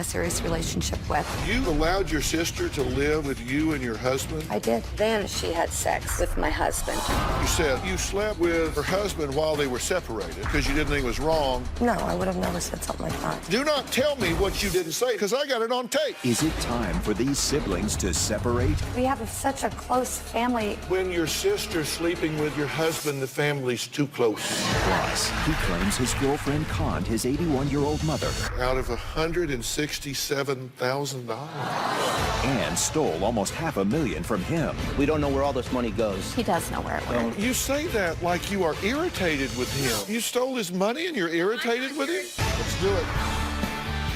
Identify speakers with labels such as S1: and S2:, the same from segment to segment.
S1: serious relationship with.
S2: You allowed your sister to live with you and your husband?
S1: I did. Then she had sex with my husband.
S2: You said you slept with her husband while they were separated because you didn't think it was wrong.
S1: No, I would have never said something like that.
S2: Do not tell me what you didn't say because I got it on tape.
S3: Is it time for these siblings to separate?
S1: We have such a close family.
S2: When your sister's sleeping with your husband, the family's too close.
S3: Plus, he claims his girlfriend conned his 81-year-old mother.
S2: Out of $167,000.
S3: And stole almost $500,000 from him.
S4: We don't know where all this money goes.
S1: He does know where it went.
S2: You say that like you are irritated with him. You stole his money and you're irritated with him? Let's do it.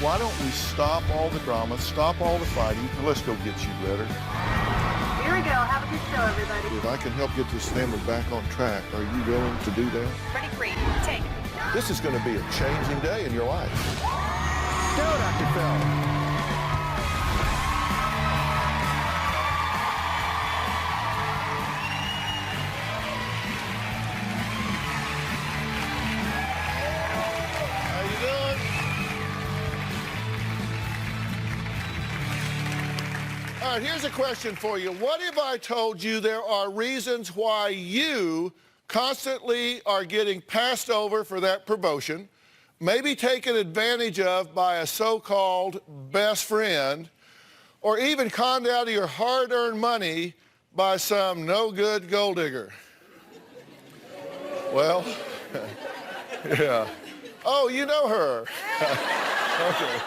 S2: Why don't we stop all the drama, stop all the fighting, and let's go get you better.
S5: Here we go. Have a good show, everybody.
S2: If I can help get this family back on track, are you willing to do that?
S5: Ready, free. Take.
S2: This is going to be a changing day in your life.
S3: Go, Dr. Phil.
S2: How you doing? All right, here's a question for you. What if I told you there are reasons why you constantly are getting passed over for that promotion, maybe taken advantage of by a so-called best friend, or even conned out of your hard-earned money by some no-good gold digger? Well, yeah. Oh, you know her. Okay.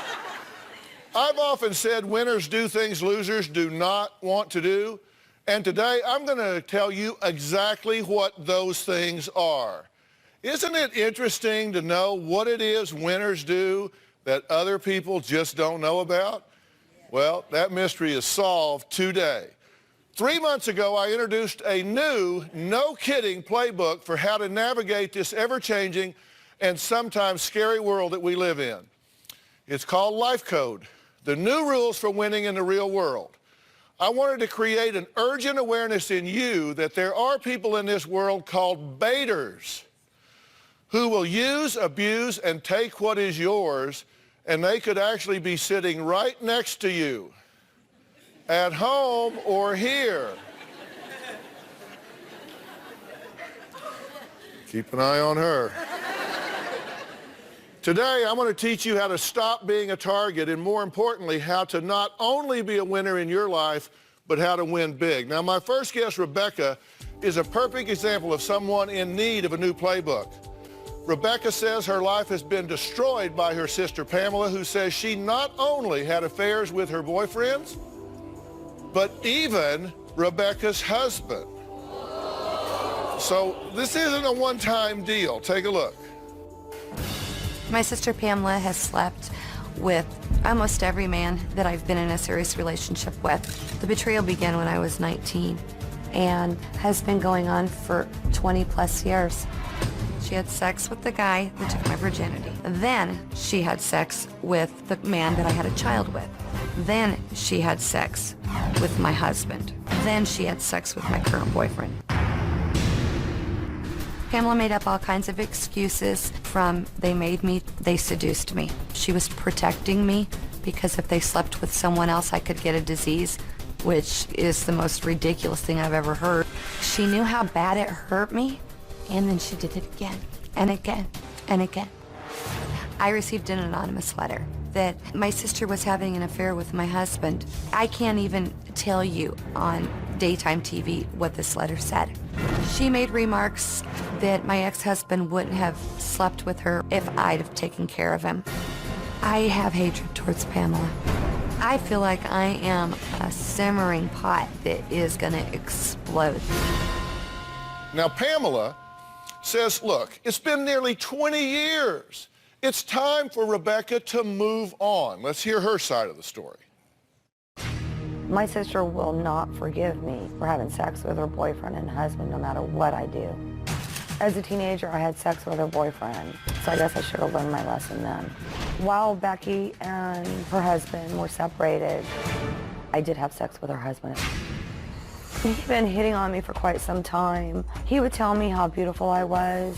S2: I've often said winners do things losers do not want to do. And today I'm going to tell you exactly what those things are. Isn't it interesting to know what it is winners do that other people just don't know about? Well, that mystery is solved today. 3 months ago, I introduced a new, no-kidding playbook for how to navigate this ever-changing and sometimes scary world that we live in. It's called Life Code, the new rules for winning in the real world. I wanted to create an urgent awareness in you that there are people in this world called baiters who will use, abuse, and take what is yours, and they could actually be sitting right next to you, at home or here. Keep an eye on her. Today, I'm going to teach you how to stop being a target and, more importantly, how to not only be a winner in your life, but how to win big. Now, my first guest, Rebecca, is a perfect example of someone in need of a new playbook. Rebecca says her life has been destroyed by her sister Pamela, who says she not only had affairs with her boyfriends, but even Rebecca's husband. So this isn't a one-time deal. Take a look.
S1: My sister Pamela has slept with almost every man that I've been in a serious relationship with. The betrayal began when I was 19 and has been going on for 20 plus years. She had sex with the guy that took my virginity. Then she had sex with the man that I had a child with. Then she had sex with my husband. Then she had sex with my current boyfriend. Pamela made up all kinds of excuses from they made me, they seduced me. She was protecting me because if they slept with someone else, I could get a disease, which is the most ridiculous thing I've ever heard. She knew how bad it hurt me, and then she did it again and again and again. I received an anonymous letter that my sister was having an affair with my husband. I can't even tell you on daytime TV what this letter said. She made remarks that my ex-husband wouldn't have slept with her if I'd have taken care of him. I have hatred towards Pamela. I feel like I am a simmering pot that is gonna explode.
S2: Now, Pamela says, look, it's been nearly 20 years. It's time for Rebecca to move on. Let's hear her side of the story.
S6: My sister will not forgive me for having sex with her boyfriend and husband no matter what I do. As a teenager, I had sex with her boyfriend, so I guess I should have learned my lesson then. While Becky and her husband were separated, I did have sex with her husband. He'd been hitting on me for quite some time. He would tell me how beautiful I was,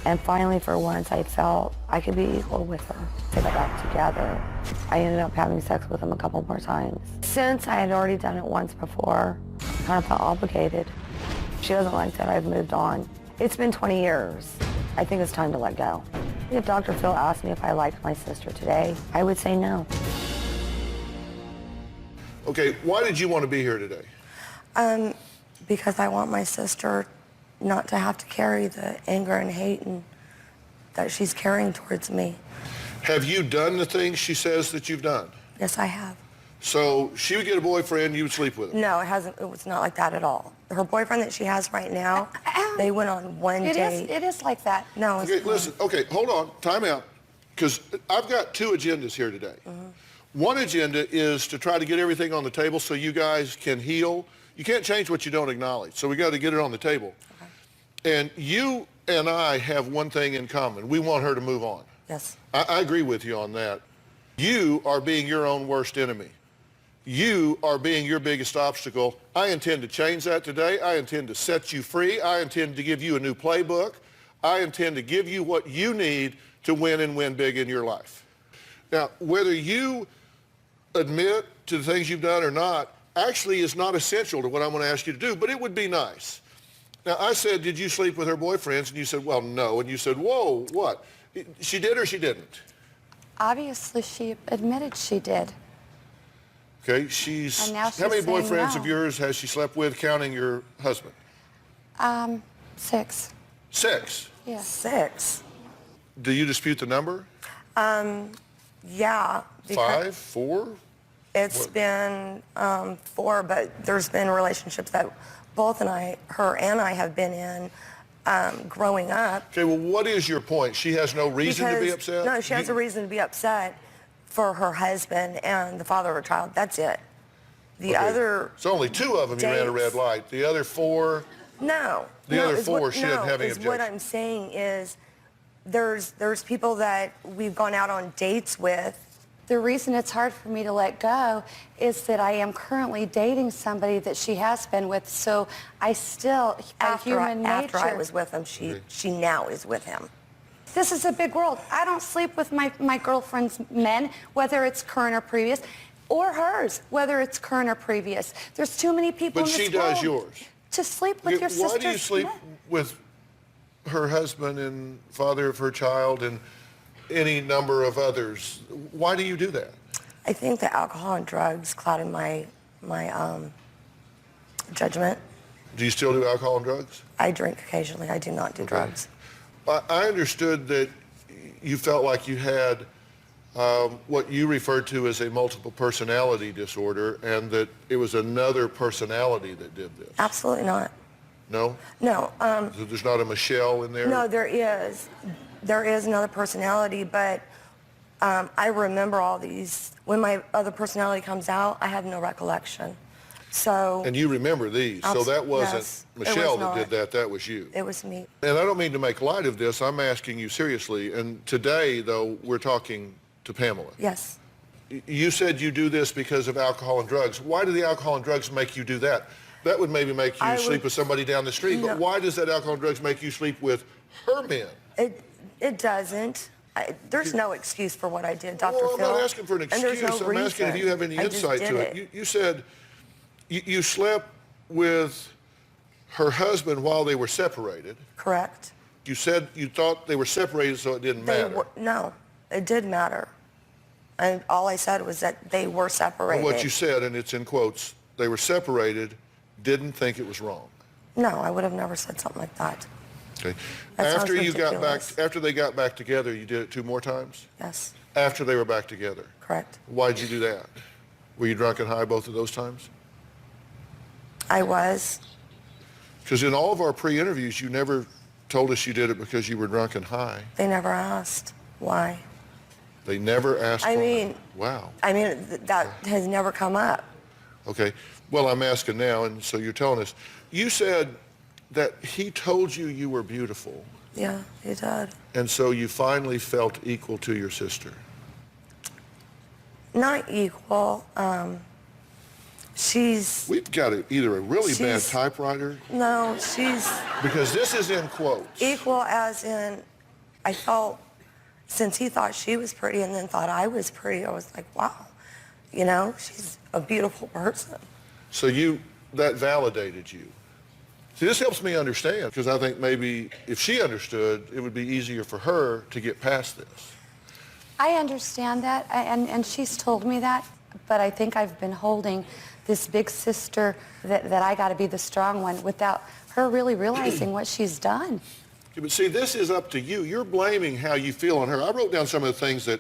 S6: and finally, for once, I felt I could be equal with her. They got back together. I ended up having sex with him a couple more times. Since I had already done it once before, I kind of felt obligated. She doesn't like that I've moved on. It's been 20 years. I think it's time to let go. If Dr. Phil asked me if I liked my sister today, I would say no.
S2: Okay, why did you want to be here today?
S6: Because I want my sister not to have to carry the anger and hate that she's carrying towards me.
S2: Have you done the things she says that you've done?
S6: Yes, I have.
S2: So she would get a boyfriend, you would sleep with him?
S6: No, it was not like that at all. Her boyfriend that she has right now, they went on one date.
S1: It is like that.
S6: No, it's
S2: Okay,
S6: not.
S2: listen, okay, hold on, time out. Because I've got two agendas here today. One agenda is to try to get everything on the table so you guys can heal. You can't change what you don't acknowledge, so we got to get it on the table. Okay. And you and I have one thing in common. We want her to move on.
S6: Yes.
S2: I agree with you on that. You are being your own worst enemy. You are being your biggest obstacle. I intend to change that today. I intend to set you free. I intend to give you a new playbook. I intend to give you what you need to win and win big in your life. Now, whether you admit to the things you've done or not actually is not essential to what I'm going to ask you to do, but it would be nice. Now, I said, did you sleep with her boyfriends? And you said, well, no. And you said, whoa, what? She did or she didn't?
S1: Obviously, she admitted she did.
S2: Okay, she's,
S1: And now she's
S2: how many
S1: saying
S2: boyfriends
S1: no.
S2: of yours has she slept with, counting your husband?
S1: 6.
S2: 6.
S1: Yeah.
S6: 6.
S2: Do you dispute the number?
S6: Yeah.
S2: 5, 4?
S6: It's been 4, but there's been relationships that both her and I have been in growing up.
S2: Okay, well, what is your point? She has no reason to be upset?
S6: No, she has a reason to be upset for her husband and the father of her child. That's it. The
S2: Okay,
S6: other
S2: so only 2 of them you ran a red
S6: dates-
S2: light. The other 4,
S6: No.
S2: The
S6: no,
S2: other
S6: is
S2: 4,
S6: what-
S2: she doesn't have any
S6: is what
S2: objection.
S6: I'm saying is there's people that we've gone out on dates with.
S1: The reason it's hard for me to let go is that I am currently dating somebody that she has been with, so I still,
S6: After I was
S1: nature.
S6: with him, she now is with him.
S1: This is a big world. I don't sleep with my girlfriend's men, whether it's current or previous, or hers, whether it's current or previous. There's too many people
S2: But
S1: in this
S2: she does
S1: world
S2: yours.
S1: to sleep with your sister's
S2: Why do you sleep
S1: men.
S2: with her husband and father of her child and any number of others? Why do you do that?
S6: I think that alcohol and drugs clouded my judgment.
S2: Do you still do alcohol and drugs?
S6: I drink occasionally. I do not do drugs.
S2: I understood that you felt like you had what you referred to as a multiple personality disorder and that it was another personality that did this.
S6: Absolutely not.
S2: No?
S6: No.
S2: So there's not a Michelle in there?
S6: No, there is. There is another personality, but I remember all these. When my other personality comes out, I have no recollection. So
S2: And you remember these, so that wasn't
S6: yes, it
S2: Michelle
S6: was
S2: that did
S6: not.
S2: that was you.
S6: It was me.
S2: And I don't mean to make light of this, I'm asking you seriously. And today, though, we're talking to Pamela.
S6: Yes.
S2: You said you do this because of alcohol and drugs. Why do the alcohol and drugs make you do that? That would maybe make you sleep with somebody down the street, but why does that alcohol and drugs make you sleep with her men?
S6: It doesn't. There's no excuse for what I did, Dr.
S2: Well, I'm
S6: Phil.
S2: not asking for an
S6: And there's
S2: excuse.
S6: no
S2: I'm asking if you have any
S6: reason. I just
S2: insight
S6: did
S2: to it. You said you slept with her husband while they were separated.
S6: Correct.
S2: You said you thought they were separated so it didn't matter.
S6: No, it did matter. And all I said was that they were separated.
S2: Well, what you said, and it's in quotes, they were separated, didn't think it was wrong.
S6: No, I would have never said something like that.
S2: Okay.
S6: That sounds
S2: After you got back,
S6: ridiculous.
S2: after they got back together, you did it 2 more times?
S6: Yes,
S2: After they were back together.
S6: correct.
S2: Why'd you do that? Were you drunk and high both of those times?
S6: I was.
S2: Because in all of our pre-interviews, you never told us you did it because you were drunk and high.
S6: They never asked why.
S2: They never asked
S6: I
S2: why.
S6: mean-
S2: Wow.
S6: That has never come up.
S2: Okay. Well, I'm asking now, and so you're telling us. You said that he told you you were beautiful,
S6: Yeah, he did.
S2: and so you finally felt equal to your sister.
S6: Not equal. She's,
S2: We've got either a really bad
S6: She's-
S2: typewriter,
S6: no, she's
S2: because this is in quotes.
S6: equal as in, I felt since he thought she was pretty and then thought I was pretty, I was like, wow, you know, she's a beautiful person.
S2: So that validated you. See, this helps me understand, because I think maybe if she understood, it would be easier for her to get past this.
S1: I understand that, and she's told me that, but I think I've been holding this big sister that I got to be the strong one without her really realizing what she's done.
S2: Yeah, but see, this is up to you. You're blaming how you feel on her. I wrote down some of the things that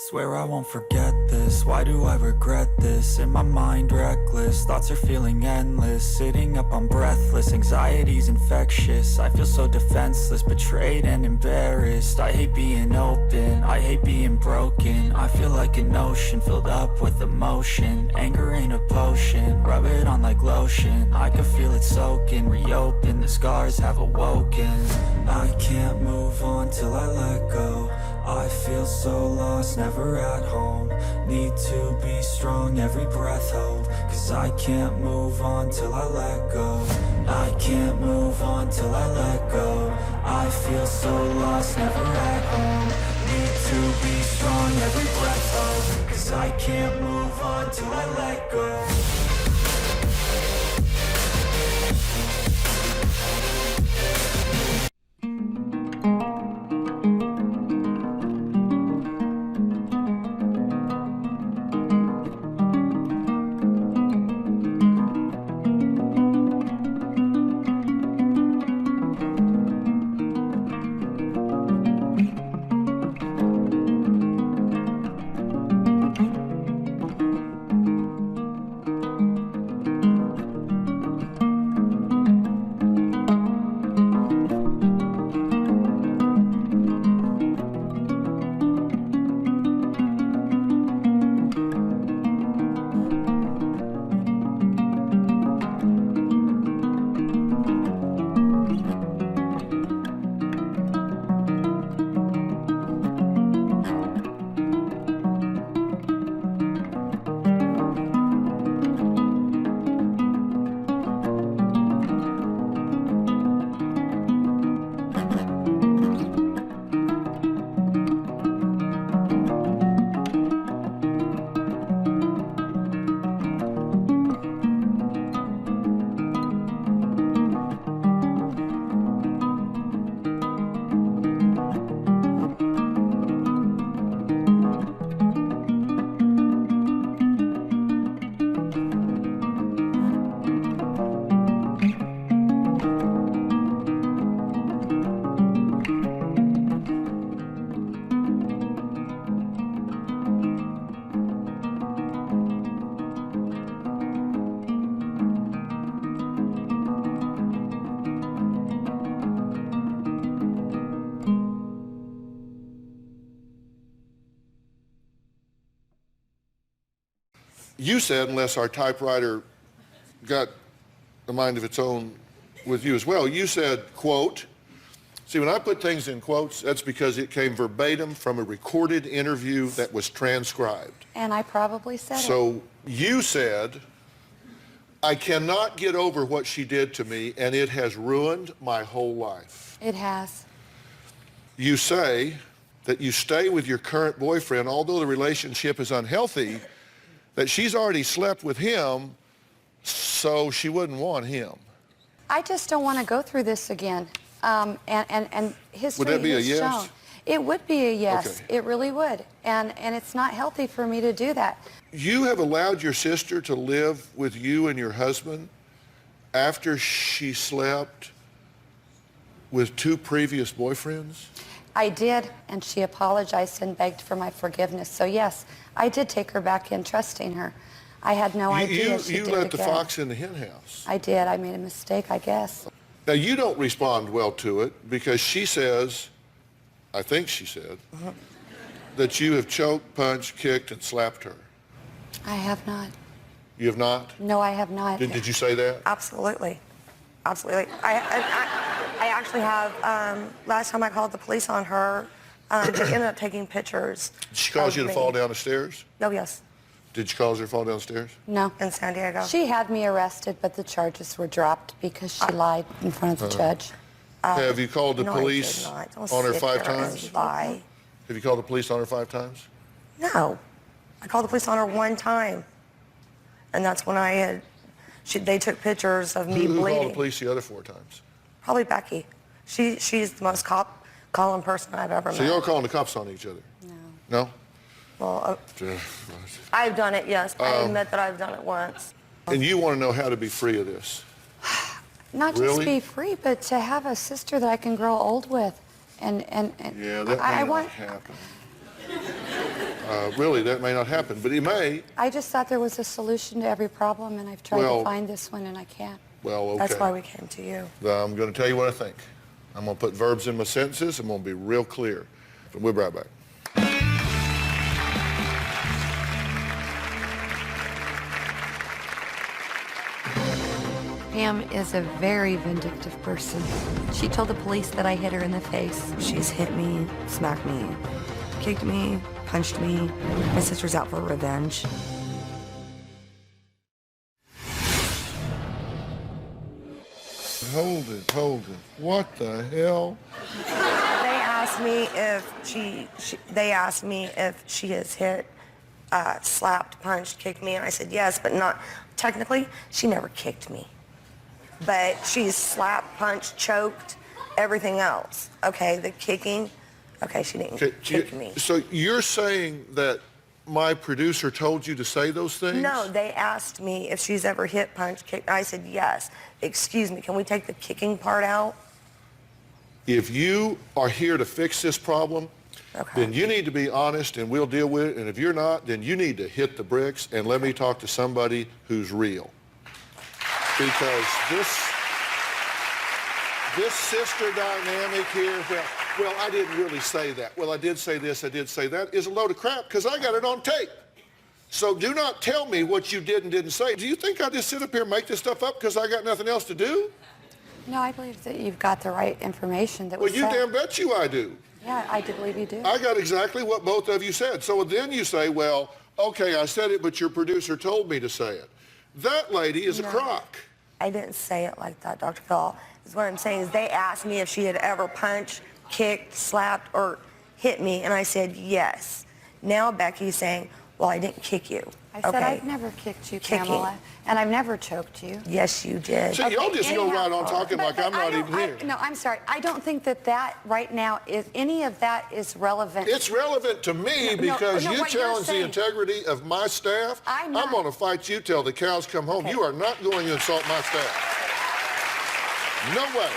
S7: Swear I won't forget this, why do I regret this? In my mind reckless, thoughts are feeling endless. Sitting up I'm breathless, anxiety's infectious. I feel so defenseless, betrayed and embarrassed. I hate being open, I hate being broken. I feel like an ocean filled up with emotion. Anger ain't a potion, rub it on like lotion. I can feel it soaking, reopen, the scars have awoken. I can't move on till I let go. I feel so lost, never at home. Need to be strong, every breath hold. Cause I can't move on till I let go. I can't move on till I let go. I feel so lost, never at home. Need to be strong, every breath hold. Cause I can't move on till I let go.
S2: You said, unless our typewriter got a mind of its own with you as well, you said, quote, see, when I put things in quotes, that's because it came verbatim from a recorded interview that was transcribed.
S1: And I probably said it.
S2: So you said, I cannot get over what she did to me, and it has ruined my whole life.
S1: It has.
S2: You say that you stay with your current boyfriend, although the relationship is unhealthy, that she's already slept with him, so she wouldn't want him.
S1: I just don't want to go through this again. And history
S2: Would that be a
S1: has
S2: yes?
S1: shown. It would be a yes.
S2: Okay.
S1: It really would. And it's not healthy for me to do that.
S2: You have allowed your sister to live with you and your husband after she slept with 2 previous boyfriends?
S1: I did, and she apologized and begged for my forgiveness. So yes, I did take her back in, trusting her. I had no idea she
S2: You
S1: did
S2: let
S1: it
S2: the
S1: again.
S2: fox in the hen house.
S1: I did. I made a mistake, I guess.
S2: Now, you don't respond well to it because she says, I think she said, that you have choked, punched, kicked, and slapped her.
S1: I have not.
S2: You have not?
S1: No, I have not.
S2: Did you say that?
S6: Absolutely. Absolutely. I actually have, last time I called the police on her, they ended up taking pictures.
S2: Did she cause
S6: of
S2: you to
S6: me.
S2: fall down the stairs?
S6: Oh, yes,
S2: Did you cause her to fall down the stairs?
S1: No.
S6: in San Diego.
S1: She had me arrested, but the charges were dropped because she lied in front of the judge.
S2: Have you called the
S6: No, I did
S2: police
S6: not. Don't
S2: on her
S6: sit
S2: 5
S6: there and
S2: times?
S6: lie.
S2: Have you called the police on her 5 times?
S6: No. I called the police on her 1 time. And that's when they took pictures of me
S2: Who
S6: bleeding.
S2: called the police the other 4 times?
S6: Probably Becky. She's the most calling person I've ever
S2: So
S6: met.
S2: you're calling the cops on each other? No.
S6: Well,
S2: No?
S6: I've done it, yes. I admit that I've done it once.
S2: And you want to know how to be free of this?
S1: Not just
S2: Really?
S1: be free, but to have a sister that I can grow old with. And
S2: Yeah, that may
S1: I
S2: not
S1: want.
S2: happen. Really, that may not happen, but it may.
S1: I just thought there was a solution to every problem, and I've tried
S2: Well-
S1: to find this one, and I can't.
S2: Well, okay.
S6: That's why we came to you.
S2: I'm going to tell you what I think. I'm going to put verbs in my sentences. I'm going to be real clear. We'll be right back.
S1: Pam is a very vindictive person. She told the police that I hit her in the face.
S6: She's hit me, smacked me, kicked me, punched me. My sister's out for revenge.
S2: Hold it. What the hell?
S6: They asked me if she has hit, slapped, punched, kicked me, and I said yes, but not technically. She never kicked me, but she's slapped, punched, choked, everything else. Okay, the kicking. Okay, she didn't kick me.
S2: So you're saying that my producer told you to say those things?
S6: No, they asked me if she's ever hit, punched, kicked. I said yes. Excuse me, can we take the kicking part out?
S2: If you are here to fix this problem, then you need to be honest and we'll deal with it. And if you're not, then you need to hit the bricks and let me talk to somebody who's real. Because this sister dynamic here, well, I didn't really say that. Well, I did say this, I did say that, is a load of crap because I got it on tape. So do not tell me what you did and didn't say. Do you think I just sit up here and make this stuff up because I got nothing else to do?
S1: No, I believe that you've got the right information that
S2: Well,
S1: was
S2: you
S1: said.
S2: damn bet you I do.
S1: Yeah, I do believe you do.
S2: I got exactly what both of you said. So then you say, well, okay, I said it, but your producer told me to say it. That lady is a crock.
S6: I didn't say it like that, Dr. Phil. Is what I'm saying is they asked me if she had ever punched, kicked, slapped, or hit me, and I said yes. Now Becky's saying, well, I didn't kick you.
S1: I said I've never kicked you,
S6: Kicking.
S1: Pamela, and I've never choked you.
S6: Yes, you did.
S2: See, y'all just go
S1: anyhow,
S2: right on talking like I'm not even here.
S1: No, I'm sorry. I don't think that right now is any of that is relevant.
S2: It's relevant to me
S1: No,
S2: because
S1: no,
S2: you
S1: what you're
S2: challenge the
S1: saying.
S2: integrity of my staff.
S1: I'm
S2: I'm
S1: not.
S2: going to fight you till the cows come home.
S1: Okay.
S2: You are not going to insult my staff. No way.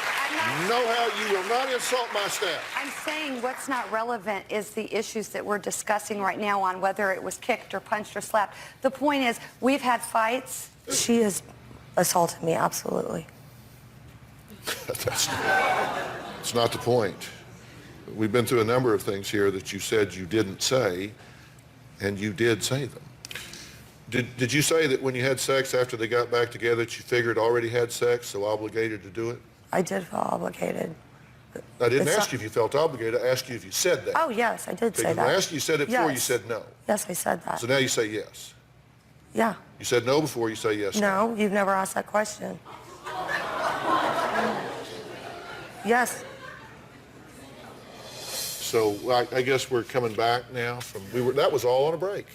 S2: No how. You will not insult my staff.
S1: I'm saying what's not relevant is the issues that we're discussing right now on whether it was kicked or punched or slapped. The point is, we've had fights.
S6: She has assaulted me, absolutely.
S2: That's not the point. We've been through a number of things here that you said you didn't say, and you did say them. Did you say that when you had sex after they got back together that you figured already had sex, so obligated to do it?
S6: I did feel obligated.
S2: I didn't
S6: It's
S2: ask
S6: not-
S2: you if you felt obligated. I asked you if you said that.
S6: Oh, yes, I did say
S2: Because
S6: that.
S2: when I asked you, you said it before, you
S6: Yes.
S2: said no.
S6: Yes, I said that.
S2: So now you say yes.
S6: Yeah.
S2: You said no before, you say yes now.
S6: No, you've never asked that question. Yes.
S2: So I guess we're coming back now from, that was all on a break.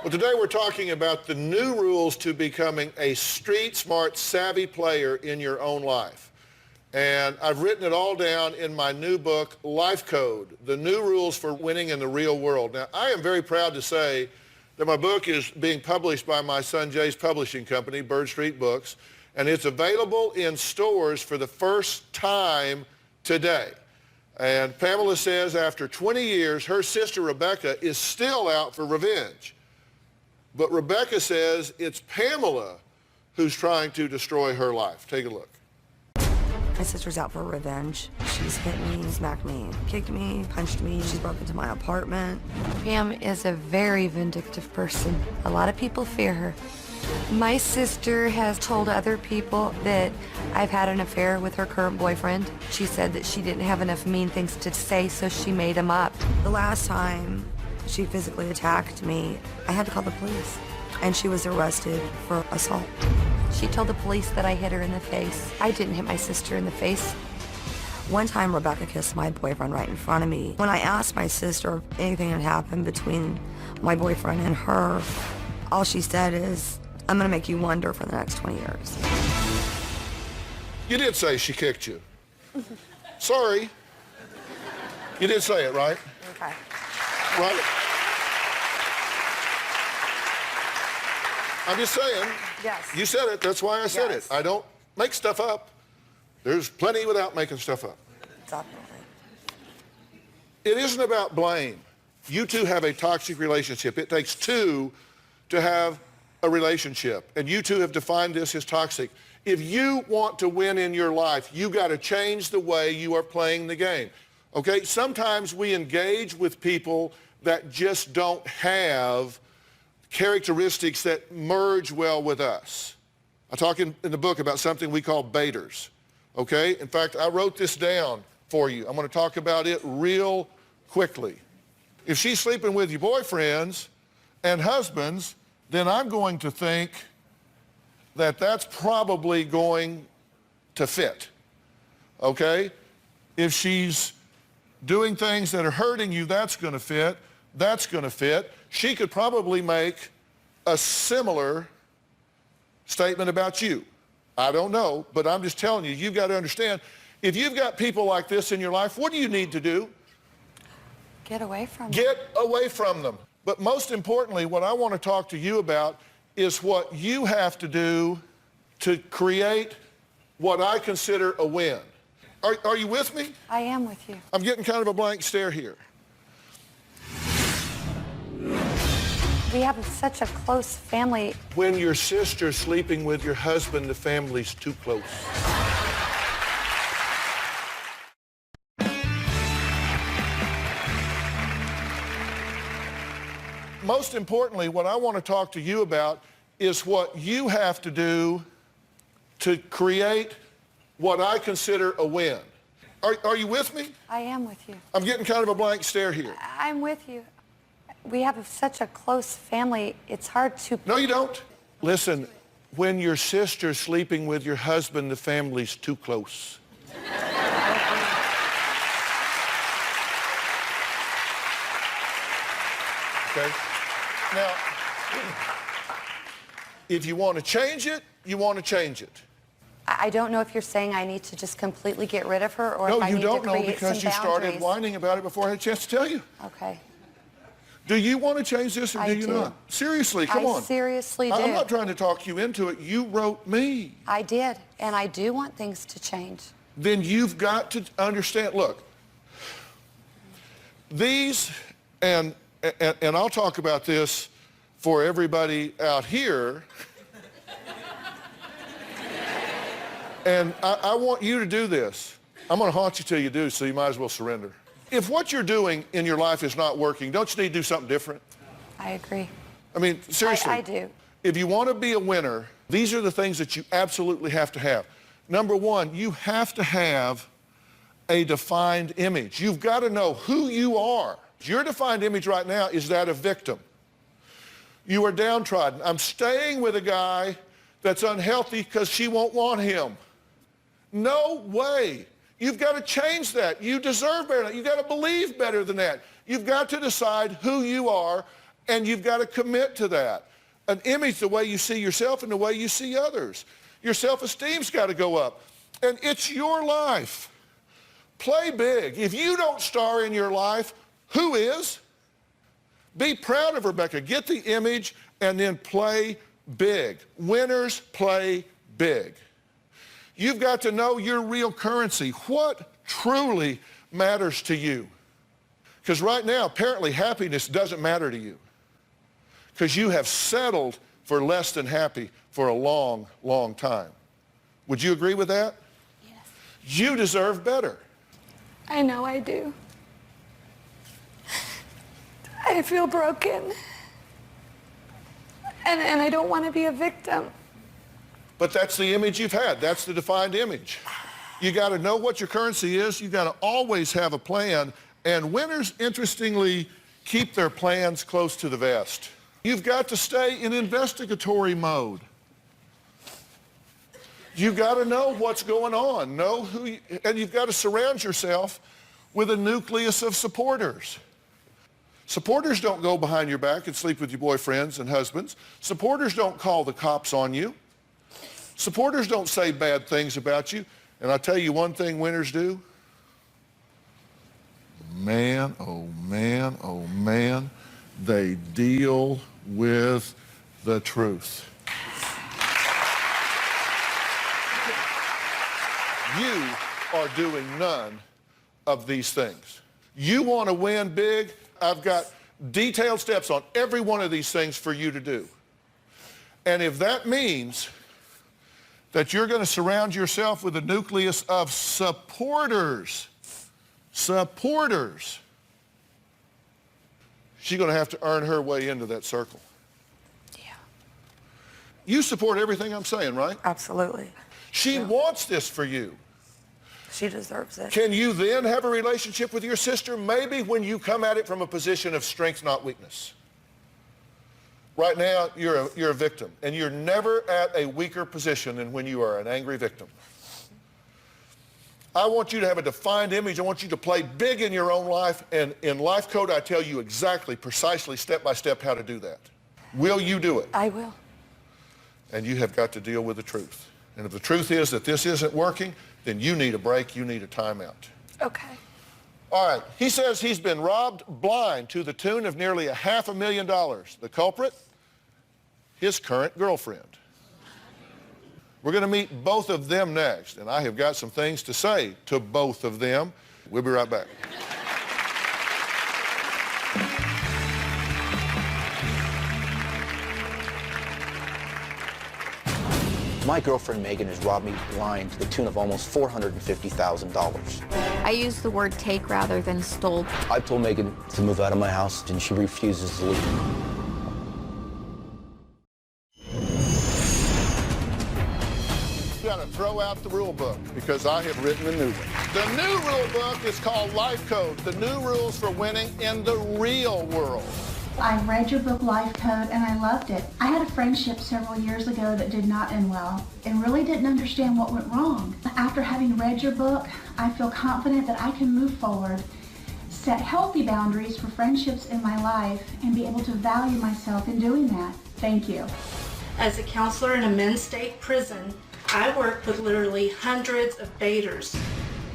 S2: Well, today we're talking about the new rules to becoming a street smart, savvy player in your own life. And I've written it all down in my new book, Life Code, the new rules for winning in the real world. Now, I am very proud to say that my book is being published by my son Jay's publishing company, Bird Street Books, and it's available in stores for the first time today. And Pamela says after 20 years, her sister Rebecca is still out for revenge. But Rebecca says it's Pamela who's trying to destroy her life. Take a look.
S6: My sister's out for revenge. She's hit me, smacked me, kicked me, punched me. She's broke into my apartment.
S1: Pam is a very vindictive person. A lot of people fear her. My sister has told other people that I've had an affair with her current boyfriend. She said that she didn't have enough mean things to say, so she made them up.
S6: The last time she physically attacked me, I had to call the police, and she was arrested for assault.
S1: She told the police that I hit her in the face. I didn't hit my sister in the face.
S6: One time, Rebecca kissed my boyfriend right in front of me. When I asked my sister if anything had happened between my boyfriend and her, all she said is, "I'm gonna make you wonder for the next 20 years.
S2: You did say she kicked you. Sorry. You did say it, right?
S6: Okay.
S2: Right? I'm just saying.
S6: Yes.
S2: You said it. That's why I said
S6: Yes.
S2: it. I don't make stuff up. There's plenty without making stuff up.
S6: Definitely.
S2: It isn't about blame. You two have a toxic relationship. It takes two to have a relationship. And you two have defined this as toxic. If you want to win in your life, you got to change the way you are playing the game. Okay? Sometimes we engage with people that just don't have characteristics that merge well with us. I talk in the book about something we call baiters. Okay? In fact, I wrote this down for you. I'm going to talk about it real quickly. If she's sleeping with your boyfriends and husbands, then I'm going to think that that's probably going to fit. Okay? If she's doing things that are hurting you, that's going to fit. That's going to fit. She could probably make a similar statement about you. I don't know, but I'm just telling you, you've got to understand, if you've got people like this in your life, what do you need to do?
S1: Get away from them.
S2: Get away from them. But most importantly, what I want to talk to you about is what you have to do to create what I consider a win. Are you with me?
S1: I am with you.
S2: I'm getting kind of a blank stare here.
S1: We have such a close family.
S2: When your sister's sleeping with your husband, the family's too close. Most importantly, what I want to talk to you about is what you have to do to create what I consider a win. Are you with me?
S1: I am with you.
S2: I'm getting kind of a blank stare here.
S1: I'm with you. We have such a close family, it's hard to...
S2: No, you don't. Listen, when your sister's sleeping with your husband, the family's too close. Okay? Now, if you want to change it, you want to change it.
S1: I don't know if you're saying I need to just completely get rid of her or if I need to create some boundaries.
S2: No, you don't know because you started whining about it before I had a chance to tell you.
S1: Okay.
S2: Do you want to change this or do you not? Seriously, come on.
S1: I seriously do.
S2: I'm not trying to talk you into it. You wrote me.
S1: I did, and I do want things to change.
S2: Then you've got to understand, look, these, and I'll talk about this for everybody out here, and I want you to do this. I'm going to haunt you till you do, so you might as well surrender. If what you're doing in your life is not working, don't you need to do something different?
S1: I agree.
S2: I mean, seriously.
S1: I do.
S2: If you want to be a winner, these are the things that you absolutely have to have. Number one, you have to have a defined image. You've got to know who you are. Your defined image right now is that of victim. You are downtrodden. I'm staying with a guy that's unhealthy because she won't want him. No way. You've got to change that. You deserve better than that. You've got to believe better than that. You've got to decide who you are And you've got to commit to that. An image, the way you see yourself and the way you see others. Your self-esteem's got to go up. And it's your life. Play big. If you don't star in your life, who is? Be proud of Rebecca. Get the image and then play big. Winners play big. You've got to know your real currency. What truly matters to you? Because right now, apparently, happiness doesn't matter to you. Because you have settled for less than happy for a long, long time. Would you agree with that?
S8: Yes.
S2: You deserve better.
S8: I know I do. I feel broken. And I don't want to be a victim.
S2: But that's the image you've had. That's the defined image. You got to know what your currency is. You got to always have a plan. And winners, interestingly, keep their plans close to the vest. You've got to stay in investigatory mode. You've got to know what's going on, know who, and you've got to surround yourself with a nucleus of supporters. Supporters don't go behind your back and sleep with your boyfriends and husbands. Supporters don't call the cops on you. Supporters don't say bad things about you. And I tell you one thing winners do. Man, oh man, oh man, they deal with the truth. You are doing none of these things. You want to win big? I've got detailed steps on every one of these things for you to do. And if that means that you're going to surround yourself with a nucleus of supporters, she's going to have to earn her way into that circle.
S8: Yeah.
S2: You support everything I'm saying, right?
S6: Absolutely.
S2: She wants this for you.
S6: She deserves it.
S2: Can you then have a relationship with your sister? Maybe when you come at it from a position of strength, not weakness. Right now, you're a victim, and you're never at a weaker position than when you are an angry victim. I want you to have a defined image. I want you to play big in your own life, and in Life Code, I tell you exactly, precisely, step by step, how to do that. Will you do it?
S8: I will.
S2: And you have got to deal with the truth. And if the truth is that this isn't working, then you need a break, you need a timeout.
S8: Okay.
S2: All right, he says he's been robbed blind to the tune of nearly $500,000. The culprit? His current girlfriend. We're going to meet both of them next, and I have got some things to say to both of them. We'll be right back.
S4: My girlfriend Megan has robbed me blind to the tune of almost $450,000.
S9: I use the word take rather than stole.
S4: I told Megan to move out of my house, and she refuses to leave.
S2: Got to throw out the rule book because I have written a new one. The new rule book is called Life Code, the new rules for winning in the real world.
S10: I read your book, Life Code, and I loved it. I had a friendship several years ago that did not end well and really didn't understand what went wrong. After having read your book, I feel confident that I can move forward, set healthy boundaries for friendships in my life, and be able to value myself in doing that. Thank you.
S11: As a counselor in a men's state prison, I work with literally hundreds of baiters.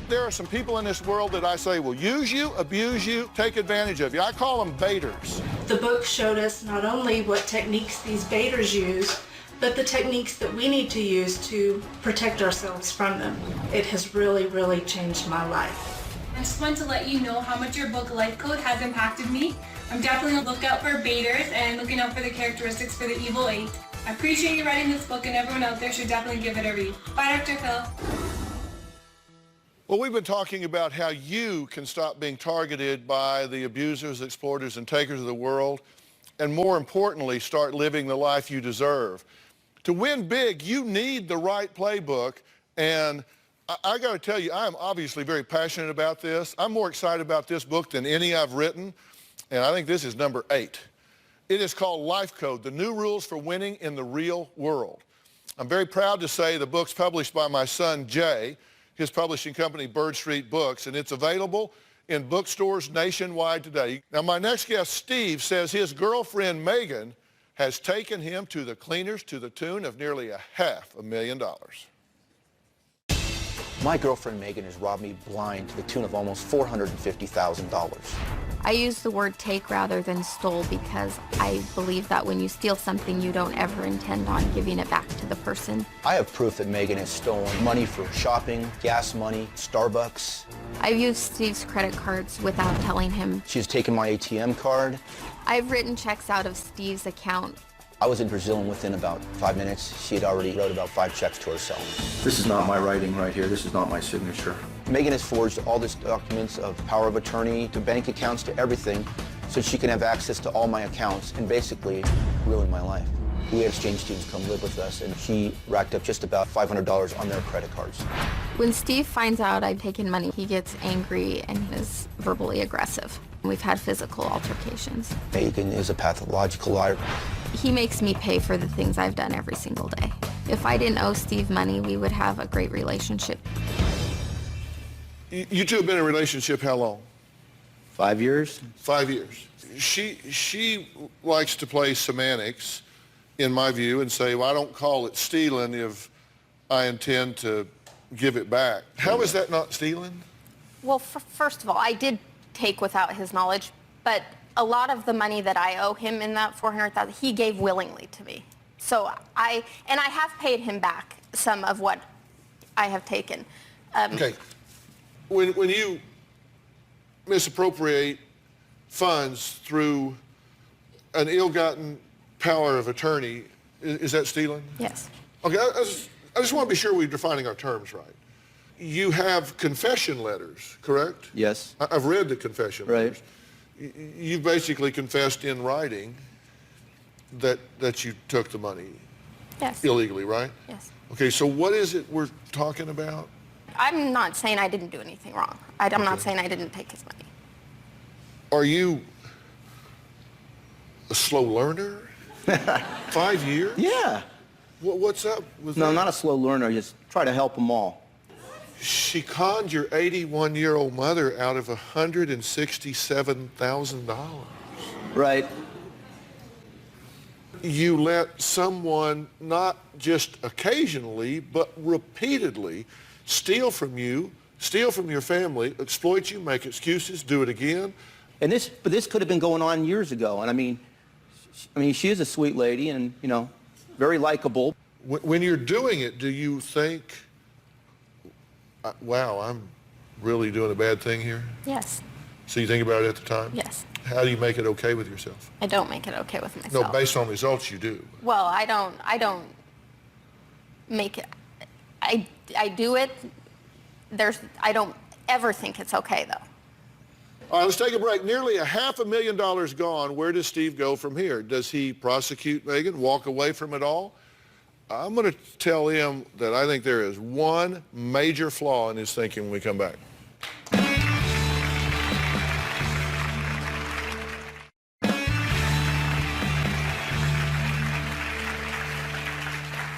S2: There are some people in this world that I say will use you, abuse you, take advantage of you. I call them baiters.
S11: The book showed us not only what techniques these baiters use, but the techniques that we need to use to protect ourselves from them. It has really, really changed my life.
S12: I just want to let you know how much your book, Life Code, has impacted me. I'm definitely on the lookout for baiters and looking out for the characteristics for the evil eight. I appreciate you writing this book, and everyone out there should definitely give it a read. Bye, Dr. Phil.
S2: Well, we've been talking about how you can stop being targeted by the abusers, exploiters, and takers of the world, and more importantly, start living the life you deserve. To win big, you need the right playbook, and I got to tell you, I am obviously very passionate about this. I'm more excited about this book than any I've written, and I think this is number 8. It is called Life Code, the new rules for winning in the real world. I'm very proud to say the book's published by my son, Jay, his publishing company, Bird Street Books, and it's available in bookstores nationwide today. Now, my next guest, Steve, says his girlfriend, Megan, has taken him to the cleaners to the tune of nearly $500,000.
S4: My girlfriend Megan has robbed me blind to the tune of almost $450,000.
S9: I use the word take rather than stole because I believe that when you steal something, you don't ever intend on giving it back to the person.
S4: I have proof that Megan has stolen money for shopping, gas money, Starbucks.
S9: I've used Steve's credit cards without telling him.
S4: She's taken my ATM card.
S9: I've written checks out of Steve's account.
S4: I was in Brazil, and within about 5 minutes, she had already wrote about 5 checks to herself.
S3: This is not my writing right here. This is not my signature.
S4: Megan has forged all these documents of power of attorney to bank accounts to everything so she can have access to all my accounts and basically ruin my life. We had exchange students come live with us, and he racked up just about $500 on their credit cards.
S9: When Steve finds out I've taken money, he gets angry and is verbally aggressive. We've had physical altercations.
S4: Megan is a pathological liar.
S9: He makes me pay for the things I've done every single day. If I didn't owe Steve money, we would have a great relationship.
S2: You two have been in a relationship how long?
S4: 5 years.
S2: 5 years. She likes to play semantics, in my view, and say, well, I don't call it stealing if I intend to give it back. How is that not stealing?
S13: Well, first of all, I did take without his knowledge, but a lot of the money that I owe him in that $400,000, he gave willingly to me. So I have paid him back some of what I have taken.
S2: Okay. When you misappropriate funds through an ill-gotten power of attorney, is that stealing?
S13: Yes.
S2: Okay, I just want to be sure we're defining our terms right. You have confession letters, correct?
S4: Yes.
S2: I've read the confession letters. You've basically confessed in writing that you took the money illegally, right?
S13: Yes.
S2: Okay, so what is it we're talking about?
S13: I'm not saying I didn't do anything wrong. I'm not saying I didn't take his money.
S2: Are you a slow learner? 5 years?
S4: Yeah.
S2: What's up with
S4: No,
S2: that?
S4: not a slow learner. Just try to help them all.
S2: She conned your 81-year-old mother out of $167,000.
S4: Right.
S2: You let someone not just occasionally, but repeatedly steal from you, steal from your family, exploit you, make excuses, do it again.
S4: But this could have been going on years ago. And I mean, she is a sweet lady and, you know, very likable.
S2: When you're doing it, do you think, wow, I'm really doing a bad thing here?
S13: Yes.
S2: So you think about it at the time?
S13: Yes.
S2: How do you make it okay with yourself?
S13: I don't make it okay with myself.
S2: No, based on results you do.
S13: Well, I don't make it. I do it. I don't ever think it's okay, though.
S2: All right, let's take a break. Nearly $500,000 gone. Where does Steve go from here? Does he prosecute Megan, walk away from it all? I'm going to tell him that I think there is one major flaw in his thinking when we come back.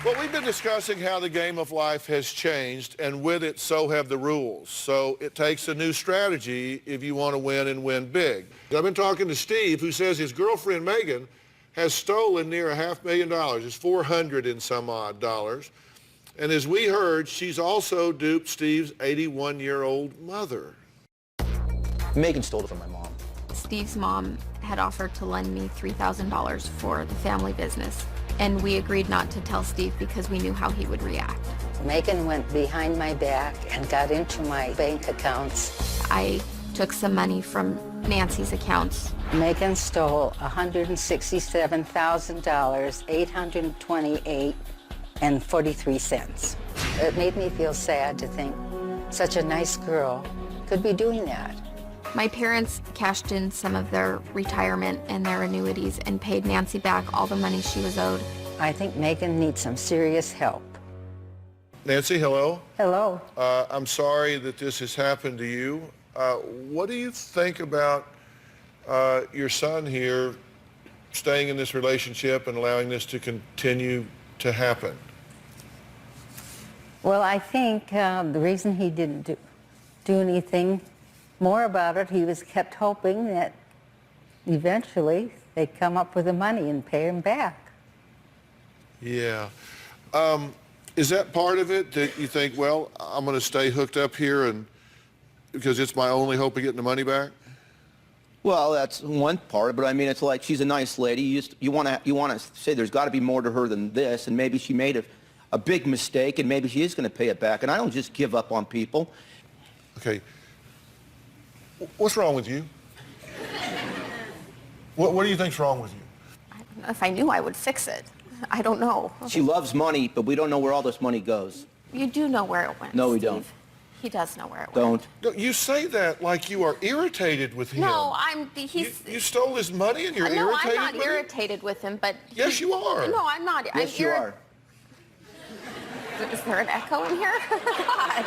S2: Well, we've been discussing how the game of life has changed, and with it, so have the rules. So it takes a new strategy if you want to win and win big. I've been talking to Steve, who says his girlfriend, Megan, has stolen near $500,000. It's $400 and some odd dollars. And as we heard, she's also duped Steve's 81-year-old mother.
S4: Megan stole it from my mom.
S9: Steve's mom had offered to lend me $3,000 for the family business, and we agreed not to tell Steve because we knew how he would react.
S14: Megan went behind my back and got into my bank accounts.
S9: I took some money from Nancy's accounts.
S14: Megan stole $167,000, $828.43. It made me feel sad to think such a nice girl could be doing that.
S9: My parents cashed in some of their retirement and their annuities and paid Nancy back all the money she was owed.
S14: I think Megan needs some serious help.
S2: Nancy, hello.
S14: Hello.
S2: I'm sorry that this has happened to you. What do you think about your son here staying in this relationship and allowing this to continue to happen?
S14: Well, I think the reason he didn't do anything more about it, he was kept hoping that eventually they'd come up with the money and pay him back.
S2: Yeah. Is that part of it, that you think, well, I'm going to stay hooked up here and because it's my only hope of getting the money back?
S4: Well, that's one part, but I mean, it's like she's a nice lady. You want to say there's got to be more to her than this, and maybe she made a big mistake, and maybe she is going to pay it back. And I don't just give up on people.
S2: Okay. What's wrong with you? What do you think's wrong with you?
S13: I don't know. If I knew, I would fix it. I don't know.
S4: She loves money, but we don't know where all this money goes.
S13: You do know where it went.
S4: No, we
S13: Steve.
S4: don't.
S13: He does know where it went.
S4: Don't.
S2: No, you say that like you are irritated with him.
S13: No,
S2: You stole his money and you're
S13: no,
S2: irritated
S13: I'm not
S2: with him?
S13: irritated with him, but...
S2: Yes, you are.
S13: No, I'm not.
S4: Yes, you are.
S13: Is there an echo in here? God.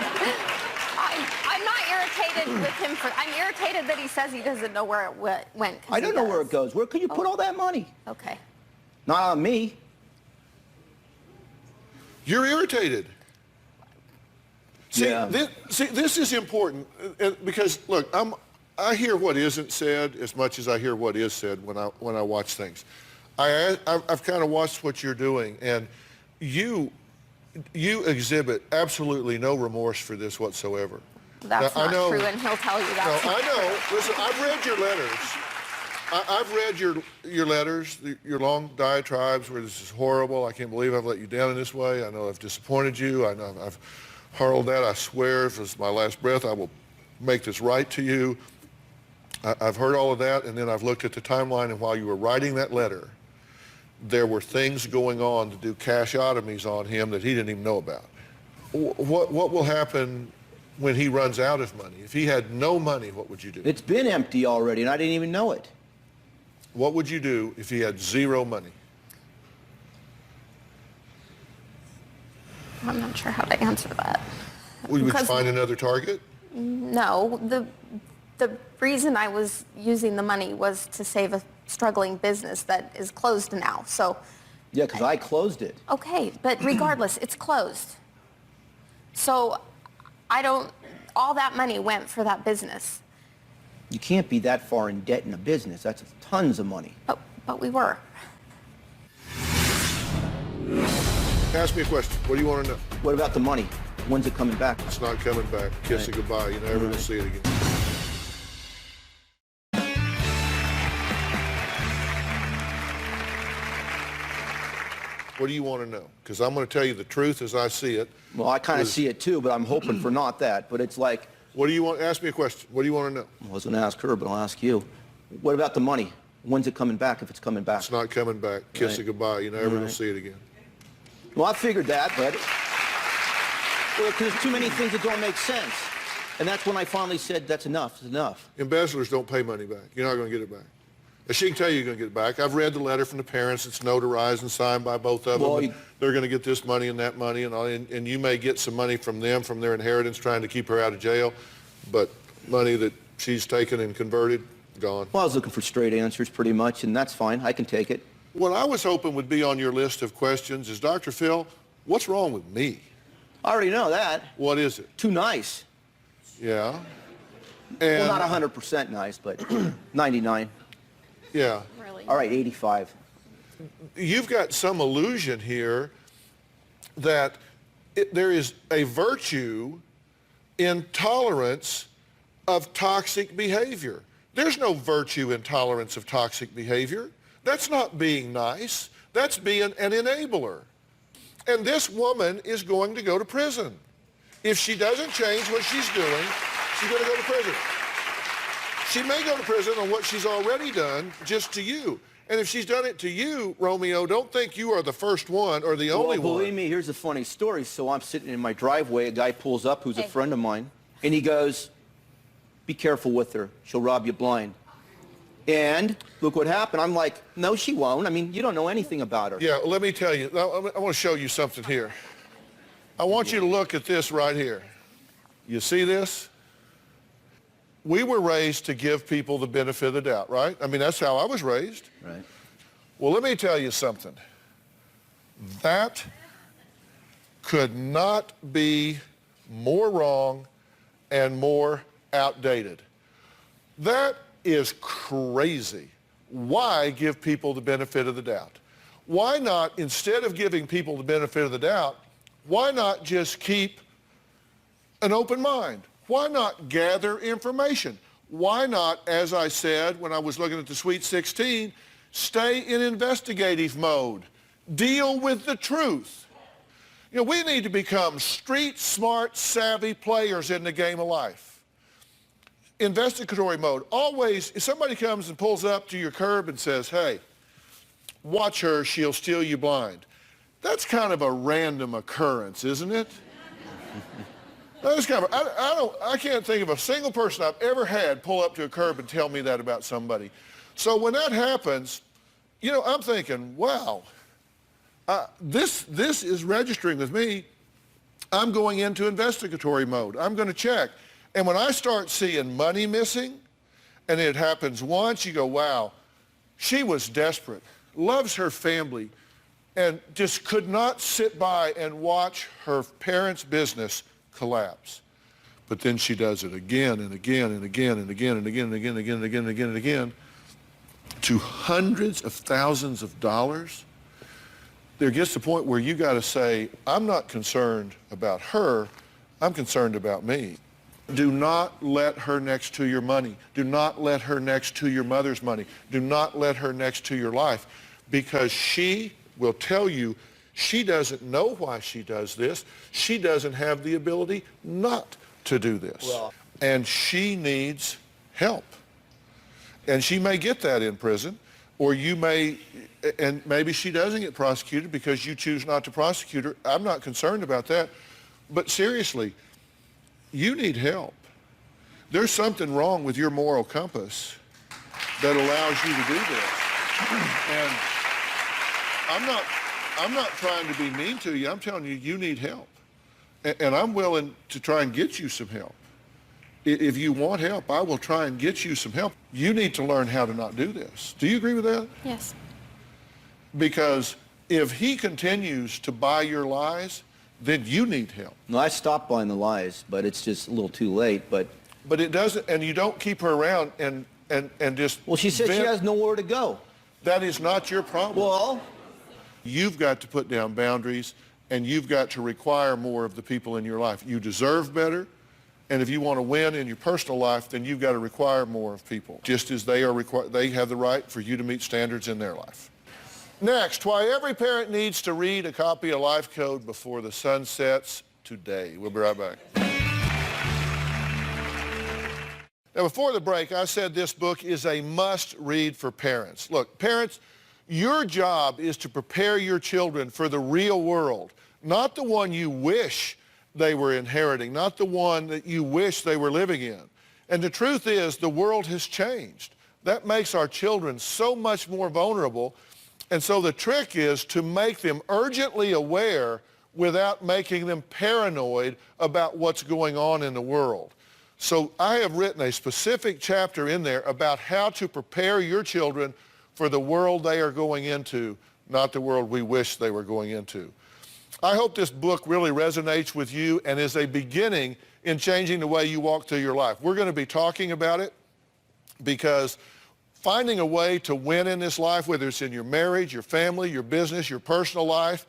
S13: I'm not irritated with him for... I'm irritated that he says he doesn't know where it went.
S4: I don't know where it goes. Where could you put all that money?
S13: Okay.
S4: Not on me.
S2: You're irritated. See,
S4: Yeah.
S2: this is important because, look, I hear what isn't said as much as I hear what is said when I watch things. I've kind of watched what you're doing, and you exhibit absolutely no remorse for this whatsoever.
S13: That's
S2: now,
S13: not
S2: I know,
S13: true, and he'll tell you that.
S2: No, I know. Listen, I've read your letters. I've read your letters, your long diatribes where this is horrible. I can't believe I've let you down in this way. I know I've disappointed you. I know I've hurled that. I swear, if it's my last breath, I will make this right to you. I've heard all of that, and then I've looked at the timeline, and while you were writing that letter, there were things going on to do cashotomies on him that he didn't even know about. What will happen when he runs out of money? If he had no money, what would you do?
S4: It's been empty already, and I didn't even know it.
S2: What would you do if he had zero money?
S13: I'm not sure how to answer that.
S2: Would you find another target?
S13: No, the reason I was using the money was to save a struggling business that is closed now. So.
S4: Yeah, because I closed it.
S13: Okay, but regardless, it's closed. So all that money went for that business.
S4: You can't be that far in debt in a business. That's tons of money.
S13: But we were.
S2: Ask me a question. What do you want to know?
S4: What about the money? When's it coming back?
S2: It's not coming back. Kiss it goodbye. You never will see it again. What do you want to know? Because I'm going to tell you the truth as I see it.
S4: Well, I kind of see it too, but I'm hoping for not that. But it's like...
S2: What do you want? Ask me a question. What do you want to know?
S4: I was going to ask her, but I'll ask you. What about the money? When's it coming back, if it's coming back?
S2: It's not coming back. Kiss it goodbye. You never will see it again.
S4: Well, I figured that, but... Well, because there's too many things that don't make sense. And that's when I finally said, that's enough. It's enough.
S2: Embezzlers don't pay money back. You're not going to get it back. And she can tell you you're going to get it back. I've read the letter from the parents. It's notarized and signed by both of them. They're going to get this money and that money, and you may get some money from them, from their inheritance, trying to keep her out of jail. But money that she's taken and converted, gone.
S4: Well, I was looking for straight answers pretty much, and that's fine. I can take it.
S2: What I was hoping would be on your list of questions is, Dr. Phil, what's wrong with me?
S4: I already know that.
S2: What is it?
S4: Too nice.
S2: Yeah. And
S4: well, not 100% nice, but 99.
S2: Yeah.
S13: Really?
S4: All right, 85.
S2: You've got some illusion here that there is a virtue in tolerance of toxic behavior. There's no virtue in tolerance of toxic behavior. That's not being nice. That's being an enabler. And this woman is going to go to prison. If she doesn't change what she's doing, she's going to go to prison. She may go to prison on what she's already done just to you. And if she's done it to you, Romeo, don't think you are the first one or the only one.
S4: Believe me, here's a funny story. So I'm sitting in my driveway. A guy pulls up who's a friend of mine. And he goes, be careful with her. She'll rob you blind. And look what happened. I'm like, no, she won't. I mean, you don't know anything about her.
S2: Yeah, let me tell you. I want to show you something here. I want you to look at this right here. You see this? We were raised to give people the benefit of the doubt, right? I mean, that's how I was raised.
S4: Right.
S2: Well, let me tell you something. That could not be more wrong and more outdated. That is crazy. Why give people the benefit of the doubt? Why not, instead of giving people the benefit of the doubt, why not just keep an open mind? Why not gather information? Why not, as I said when I was looking at the Sweet 16, stay in investigative mode? Deal with the truth. You know, we need to become street smart, savvy players in the game of life. Investigatory mode. Always, if somebody comes and pulls up to your curb and says, hey, watch her, she'll steal you blind. That's kind of a random occurrence, isn't it? That's kind of, I can't think of a single person I've ever had pull up to a curb and tell me that about somebody. So when that happens, you know, I'm thinking, wow, this is registering with me. I'm going into investigatory mode. I'm going to check. And when I start seeing money missing, and it happens once, you go, wow, she was desperate, loves her family, and just could not sit by and watch her parents' business collapse. But then she does it again and again and again and again and again and again and again and again and again and again to hundreds of thousands of dollars. There gets to the point where you got to say, I'm not concerned about her, I'm concerned about me. Do not let her next to your money. Do not let her next to your mother's money. Do not let her next to your life, because she will tell you she doesn't know why she does this. She doesn't have the ability not to do this. And she needs help. And she may get that in prison, or you may, and maybe she doesn't get prosecuted because you choose not to prosecute her. I'm not concerned about that. But seriously, you need help. There's something wrong with your moral compass that allows you to do this. And I'm not trying to be mean to you. I'm telling you, you need help. And I'm willing to try and get you some help. If you want help, I will try and get you some help. You need to learn how to not do this. Do you agree with that?
S9: Yes.
S2: Because if he continues to buy your lies, then you need help.
S4: No, I stopped buying the lies, but it's just a little too late. But
S2: it doesn't, and you don't keep her around and just...
S4: Well, she said she has nowhere to go.
S2: That is not your problem.
S4: Well...
S2: You've got to put down boundaries, and you've got to require more of the people in your life. You deserve better, and if you want to win in your personal life, then you've got to require more of people, just as they have the right for you to meet standards in their life. Next, why every parent needs to read a copy of Life Code before the sun sets today. We'll be right back. Now, before the break, I said this book is a must-read for parents. Look, parents, your job is to prepare your children for the real world, not the one you wish they were inheriting, not the one that you wish they were living in. And the truth is, the world has changed. That makes our children so much more vulnerable. And so the trick is to make them urgently aware without making them paranoid about what's going on in the world. So I have written a specific chapter in there about how to prepare your children for the world they are going into, not the world we wish they were going into. I hope this book really resonates with you and is a beginning in changing the way you walk through your life. We're going to be talking about it because finding a way to win in this life, whether it's in your marriage, your family, your business, your personal life,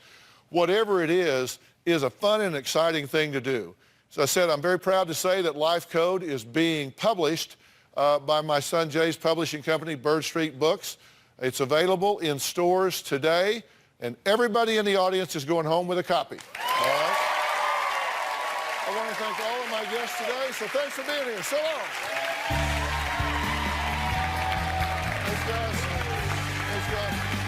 S2: whatever it is a fun and exciting thing to do. As I said, I'm very proud to say that Life Code is being published by my son Jay's publishing company, Bird Street Books. It's available in stores today, and everybody in the audience is going home with a copy. All right? I want to thank all of my guests today, so thanks for being here. So long. Thanks, guys. Thanks, guys.